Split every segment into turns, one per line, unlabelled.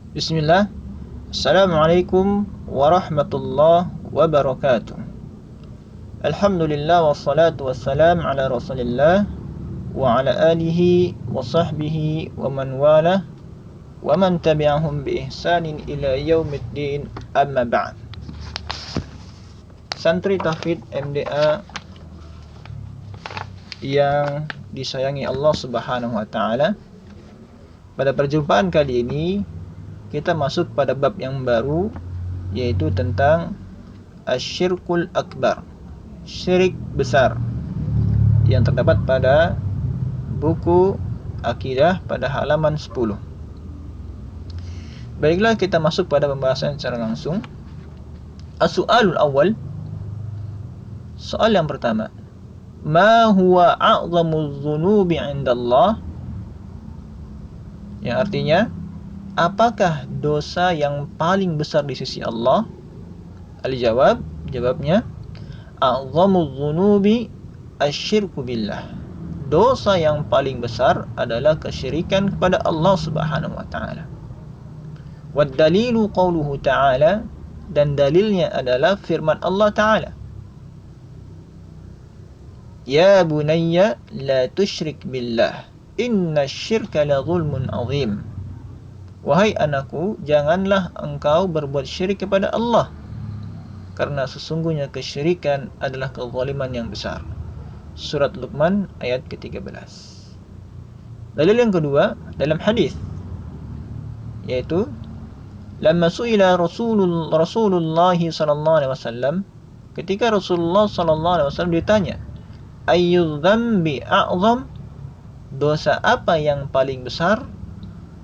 Bismillah. Assalamualaikum warahmatullahi wabarakatuh. Alhamdulillah wassalatu wassalam ala Rasulillah wa ala alihi wa sahbihi wa man walah wa man tabi'ahum bi ihsanin ila yaumiddin, amma ba'd. Santri Tahfidz MDA yang disayangi Allah Subhanahu wa taala, pada perjumpaan kali ini kita masuk pada bab yang baru, yaitu tentang asyirkul akbar, syirik besar, yang terdapat pada buku akidah pada halaman 10. Baiklah, kita masuk pada pembahasan secara langsung. As-su'alul awal, soal yang pertama, ma huwa a'zamuz dzunubi 'indallah, yang artinya apakah dosa yang paling besar di sisi Allah? Jawabnya, a'zamuz dzunubi asyirku billah. Dosa yang paling besar adalah kesyirikan kepada Allah Subhanahu wa taala. Wad dalilu qauluhu ta'ala, dan dalilnya adalah firman Allah taala, ya bunayya la tusyrik billah innasyirka la zulmun azim. Wahai anakku, janganlah engkau berbuat syirik kepada Allah, karena sesungguhnya kesyirikan adalah kezaliman yang besar. Surat Luqman ayat ke-13. Dalil yang kedua dalam hadis, yaitu lamma su'ila Rasulullah sallallahu alaihi wasallam, ketika Rasulullah sallallahu alaihi wasallam ditanya, ayyudz dzambi a'zam, dosa apa yang paling besar?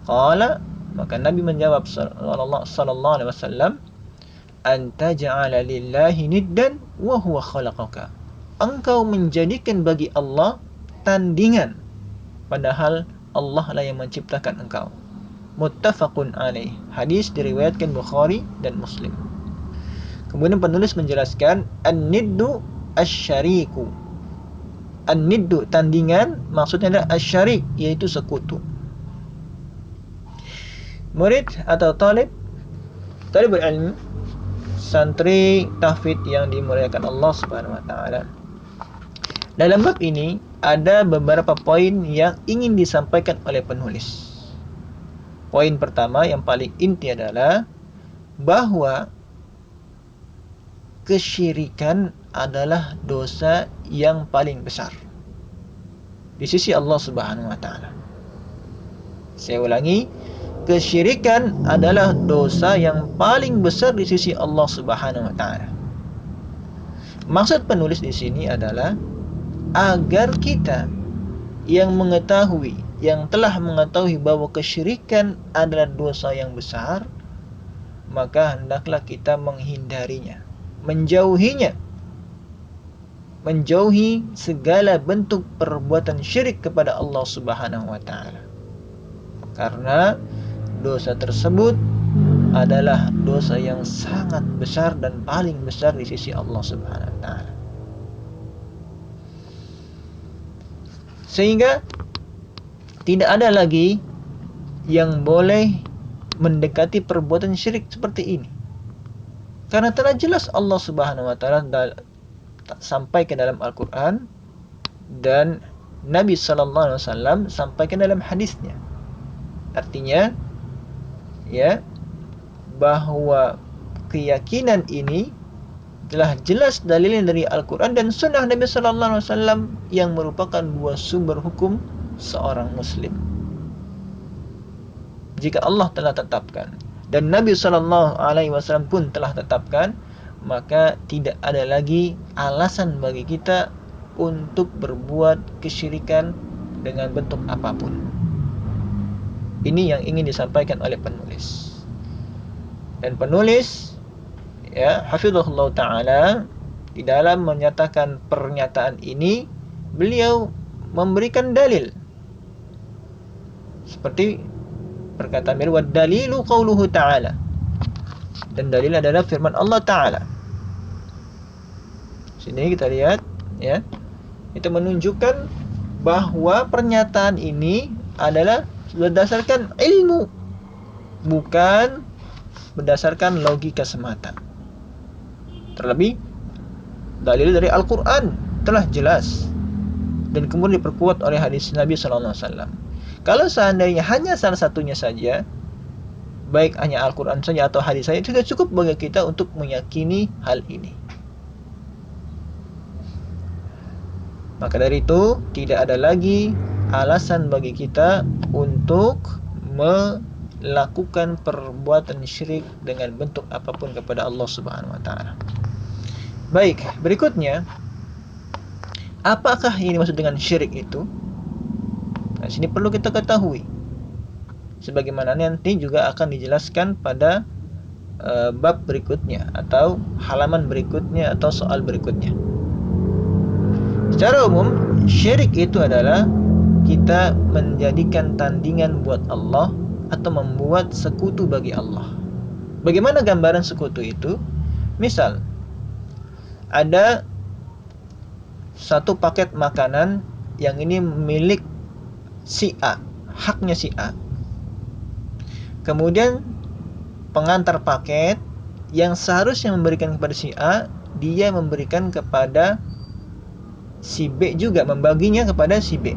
Qala, maka Nabi menjawab sallallahu alaihi wasallam, anta ja'ala lillahi niddan wa huwa khalaqaka, engkau menjadikan bagi Allah tandingan padahal Allah lah yang menciptakan engkau. Muttafaqun alaih, hadis diriwayatkan Bukhari dan Muslim. Kemudian penulis menjelaskan an-niddu asyariku. An-niddu tandingan, maksudnya adalah asyarik, yaitu sekutu. Murid atau talibul ilmi, santri tahfidz yang dimuliakan Allah Subhanahu wa taala, dalam bab ini ada beberapa poin yang ingin disampaikan oleh penulis. Poin pertama yang paling inti adalah bahwa kesyirikan adalah dosa yang paling besar di sisi Allah Subhanahu wa taala. Saya ulangi, kesyirikan adalah dosa yang paling besar di sisi Allah Subhanahu wa taala. Maksud penulis di sini adalah agar kita yang telah mengetahui bahwa kesyirikan adalah dosa yang besar, maka hendaklah kita menghindarinya, menjauhi segala bentuk perbuatan syirik kepada Allah Subhanahu wa taala. Karena dosa tersebut adalah dosa yang sangat besar dan paling besar di sisi Allah Subhanahu wa taala. Sehingga tidak ada lagi yang boleh mendekati perbuatan syirik seperti ini. Karena telah jelas Allah Subhanahu wa taala sampaikan dalam Al-Qur'an dan Nabi sallallahu alaihi wasallam sampaikan dalam hadisnya. Artinya bahwa keyakinan ini telah jelas dalilnya dari Al-Quran dan Sunnah Nabi Sallallahu Alaihi Wasallam yang merupakan dua sumber hukum seorang Muslim. Jika Allah telah tetapkan dan Nabi Sallallahu Alaihi Wasallam pun telah tetapkan, maka tidak ada lagi alasan bagi kita untuk berbuat kesyirikan dengan bentuk apapun. Ini yang ingin disampaikan oleh penulis. Dan penulis hafizahullah ta'ala, di dalam menyatakan pernyataan ini, beliau memberikan dalil. Seperti perkataan beliau, wad dalilu qauluhu ta'ala, dan dalil adalah firman Allah ta'ala. Sini kita lihat, itu menunjukkan bahwa pernyataan ini adalah berdasarkan ilmu bukan berdasarkan logika semata. Terlebih dalil dari Al-Quran telah jelas dan kemudian diperkuat oleh hadis Nabi SAW. Kalau seandainya hanya salah satunya saja, baik hanya Al-Quran saja atau hadis saja, sudah cukup bagi kita untuk meyakini hal ini. Maka dari itu, tidak ada lagi alasan bagi kita untuk melakukan perbuatan syirik dengan bentuk apapun kepada Allah Subhanahu wa taala. Baik, berikutnya, apakah ini maksud dengan syirik itu? Nah, sini perlu kita ketahui. Sebagaimana nanti juga akan dijelaskan pada bab berikutnya atau halaman berikutnya atau soal berikutnya. Secara umum, syirik itu adalah kita menjadikan tandingan buat Allah atau membuat sekutu bagi Allah. Bagaimana gambaran sekutu itu? Misal, ada satu paket makanan yang ini milik si A, haknya si A. Kemudian pengantar paket yang seharusnya memberikan kepada si A, dia memberikan kepada si B juga, membaginya kepada si B.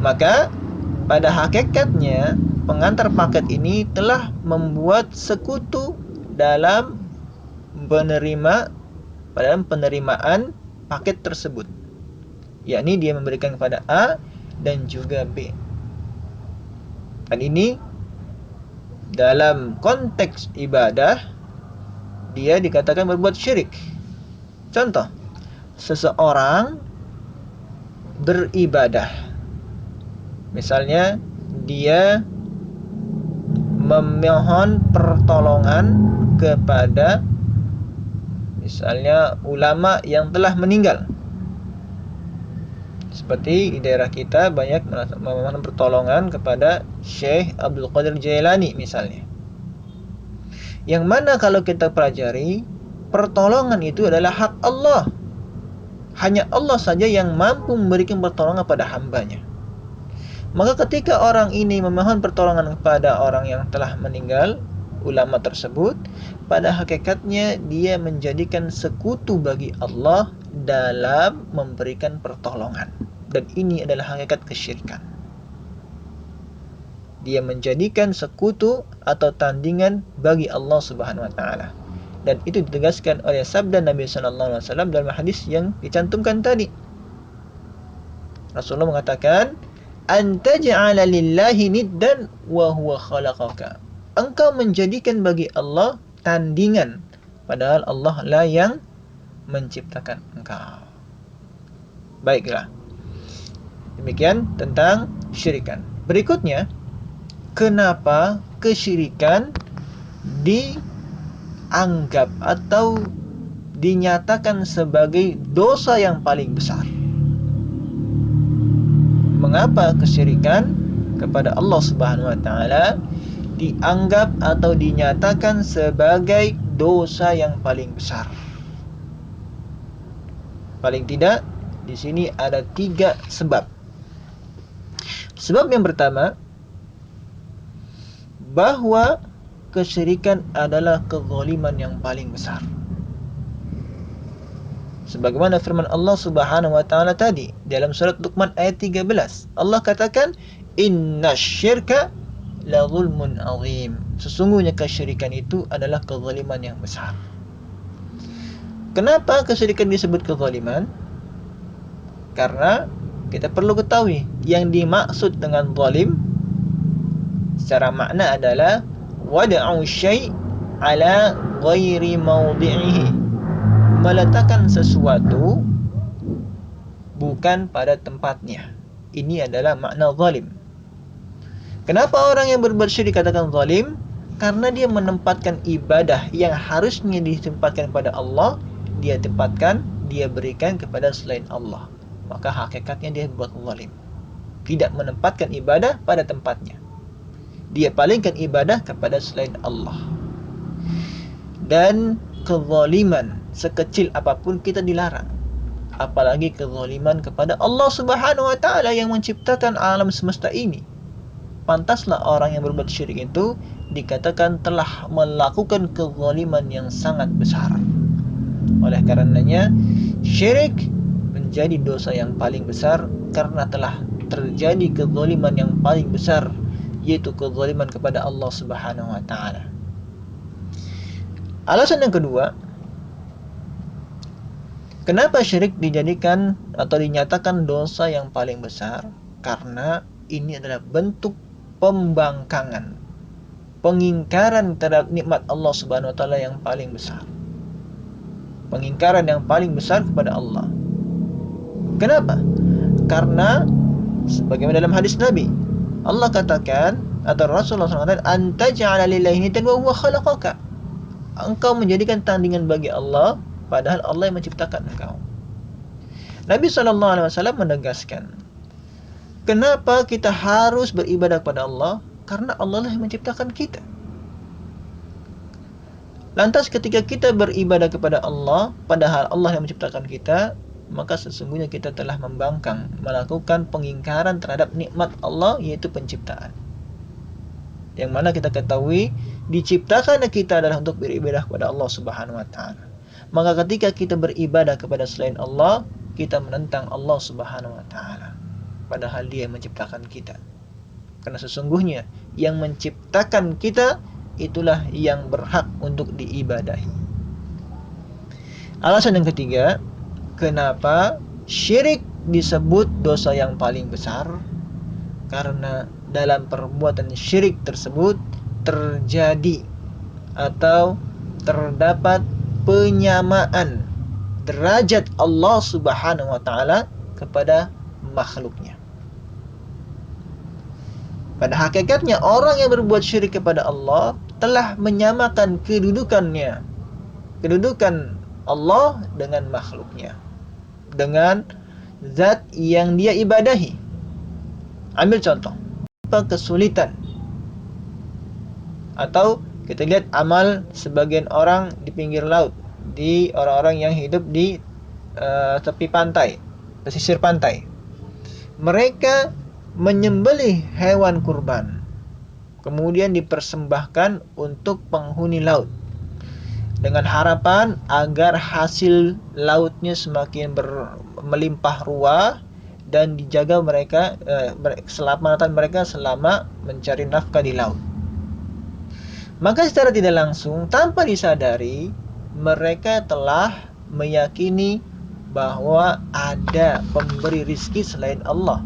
Maka pada hakikatnya pengantar paket ini telah membuat sekutu dalam penerimaan paket tersebut, yakni dia memberikan kepada A dan juga B. Dan ini dalam konteks ibadah dia dikatakan berbuat syirik. Contoh, seseorang beribadah, misalnya dia memohon pertolongan kepada misalnya ulama yang telah meninggal. Seperti di daerah kita banyak memohon pertolongan kepada Syekh Abdul Qadir Jailani misalnya. Yang mana kalau kita pelajari, pertolongan itu adalah hak Allah. Hanya Allah saja yang mampu memberikan pertolongan pada hambanya. Maka ketika orang ini memohon pertolongan kepada orang yang telah meninggal, ulama tersebut, pada hakikatnya dia menjadikan sekutu bagi Allah dalam memberikan pertolongan. Dan ini adalah hakikat kesyirikan. Dia menjadikan sekutu atau tandingan bagi Allah Subhanahu wa taala. Dan itu ditegaskan oleh sabda Nabi sallallahu alaihi wasallam dalam hadis yang dicantumkan tadi. Rasulullah mengatakan, "Antaj'ala lillahi niddan wa huwa khalaqaka." Engkau menjadikan bagi Allah tandingan, padahal Allah lah yang menciptakan engkau. Baiklah. Demikian tentang syirikan. Berikutnya, kenapa kesyirikan dianggap atau dinyatakan sebagai dosa yang paling besar? Mengapa kesyirikan kepada Allah Subhanahu wa taala dianggap atau dinyatakan sebagai dosa yang paling besar? Paling tidak di sini ada 3 sebab. Sebab yang pertama, bahwa kesyirikan adalah kezaliman yang paling besar. Sebagaimana firman Allah Subhanahu wa taala tadi dalam surat Luqman ayat 13. Allah katakan, "Innasyirka la zulmun azim." Sesungguhnya kesyirikan itu adalah kezaliman yang besar. Kenapa kesyirikan disebut kezaliman? Karena kita perlu ketahui yang dimaksud dengan zalim secara makna adalah wada'u syai' ala ghairi mawdi'ihi, meletakkan sesuatu bukan pada tempatnya. Ini adalah makna zalim. Kenapa orang yang berbuat syirik dikatakan zalim? Karena dia menempatkan ibadah yang harusnya ditempatkan kepada Allah, dia berikan kepada selain Allah. Maka hakikatnya dia berbuat zalim. Tidak menempatkan ibadah pada tempatnya. Dia palingkan ibadah kepada selain Allah. Dan kezaliman sekecil apapun kita dilarang. Apalagi kezaliman kepada Allah Subhanahu wa taala yang menciptakan alam semesta ini. pantaslah orang yang berbuat syirik itu dikatakan telah melakukan kezaliman yang sangat besar. Oleh karenanya, syirik menjadi dosa yang paling besar karena telah terjadi kezaliman yang paling besar, yaitu kezaliman kepada Allah Subhanahu wa taala. Alasan yang kedua, kenapa syirik dijadikan atau dinyatakan dosa yang paling besar? Karena ini adalah bentuk pembangkangan, pengingkaran terhadap nikmat Allah Subhanahu wa taala yang paling besar. Pengingkaran yang paling besar kepada Allah. Kenapa? Karena sebagaimana dalam hadis Nabi, Allah katakan atau Rasulullah SAW katakan, "Anta ja'ala lillahi niddan wa huwa khalaqaka." Engkau menjadikan tandingan bagi Allah, padahal Allah yang menciptakan engkau. Nabi SAW menegaskan, kenapa kita harus beribadah kepada Allah? Karena Allah lah yang menciptakan kita. Lantas ketika kita beribadah kepada Allah, padahal Allah yang menciptakan kita, maka sesungguhnya kita telah membangkang, melakukan pengingkaran terhadap nikmat Allah, yaitu penciptaan. Yang mana kita ketahui, diciptakan kita adalah untuk beribadah kepada Allah Subhanahu wa taala. Maka ketika kita beribadah kepada selain Allah, kita menentang Allah Subhanahu wa taala, padahal Dia yang menciptakan kita. Karena sesungguhnya yang menciptakan kita itulah yang berhak untuk diibadahi. Alasan yang ketiga, kenapa syirik disebut dosa yang paling besar? Karena dalam perbuatan syirik tersebut terjadi atau terdapat penyamaan derajat Allah Subhanahu wa taala kepada makhluknya. Pada hakikatnya orang yang berbuat syirik kepada Allah telah menyamakan kedudukan Allah dengan makhluknya, dengan zat yang dia ibadahi. Ambil contoh, apa kesulitan atau kita lihat amal sebagian orang di pinggir laut, di orang-orang yang hidup di tepi pantai, pesisir pantai. Mereka menyembelih hewan kurban, kemudian dipersembahkan untuk penghuni laut, dengan harapan agar hasil lautnya semakin melimpah ruah dan dijaga mereka keselamatan mereka selama mencari nafkah di laut. Maka secara tidak langsung, tanpa disadari, mereka telah meyakini bahwa ada pemberi rizki selain Allah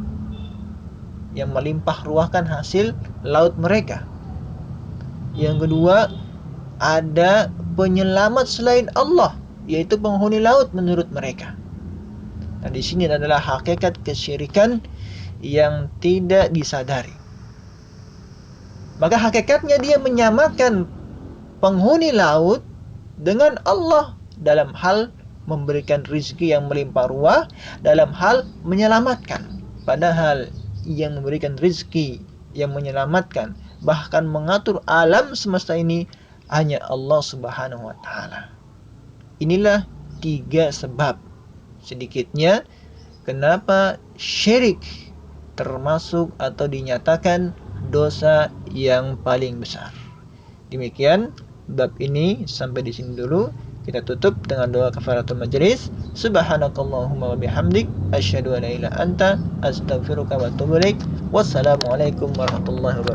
yang melimpah ruahkan hasil laut mereka. Yang kedua, ada penyelamat selain Allah, yaitu penghuni laut menurut mereka. Nah, di sini adalah hakikat kesyirikan yang tidak disadari. Maka hakikatnya dia menyamakan penghuni laut dengan Allah dalam hal memberikan rizki yang melimpah ruah, dalam hal menyelamatkan. Padahal yang memberikan rizki, yang menyelamatkan, bahkan mengatur alam semesta ini hanya Allah Subhanahu wa taala. Inilah 3 sebab sedikitnya kenapa syirik termasuk atau dinyatakan dosa yang paling besar. Demikian bab ini, sampai di sini dulu. Kita tutup dengan doa kafaratul majlis. Subhanakallahumma wa bihamdik, asyhadu an la ilaha illa anta, astaghfiruka wa atubu ilaik. Wassalamualaikum warahmatullahi wabarakatuh.